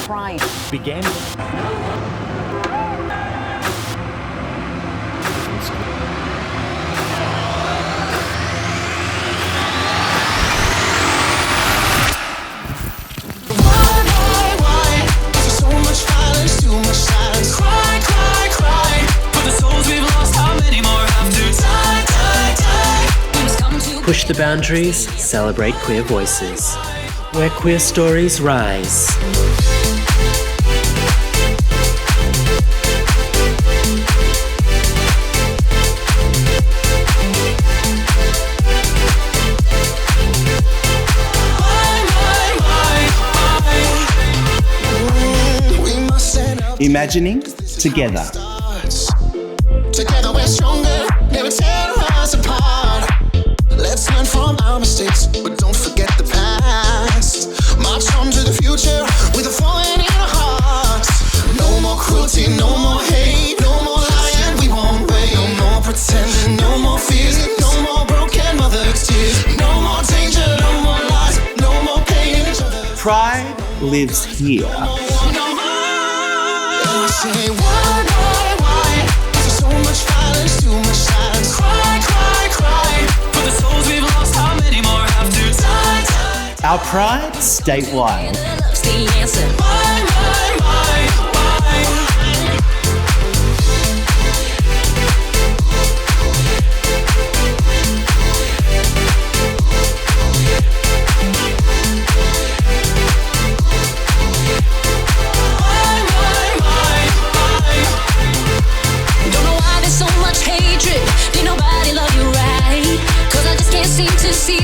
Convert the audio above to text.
Pride began. Push the boundaries, celebrate queer voices. Where queer stories rise. Imagining together. Together we're stronger, never tear us apart. Let's learn from our mistakes, but don't forget the past. March on to the future with a falling in our hearts. No more cruelty, no more hate, no more lying, we won't wait. No more pretending, no more fears, no more broken mother's tears. No more danger, no more lies, no more pain in each other. Pride lives here. Say why? There's so much violence, too much silence. Cry, cry, cry. For the souls we've lost, how many more have to die? Our pride statewide. Love's the answer. Why? See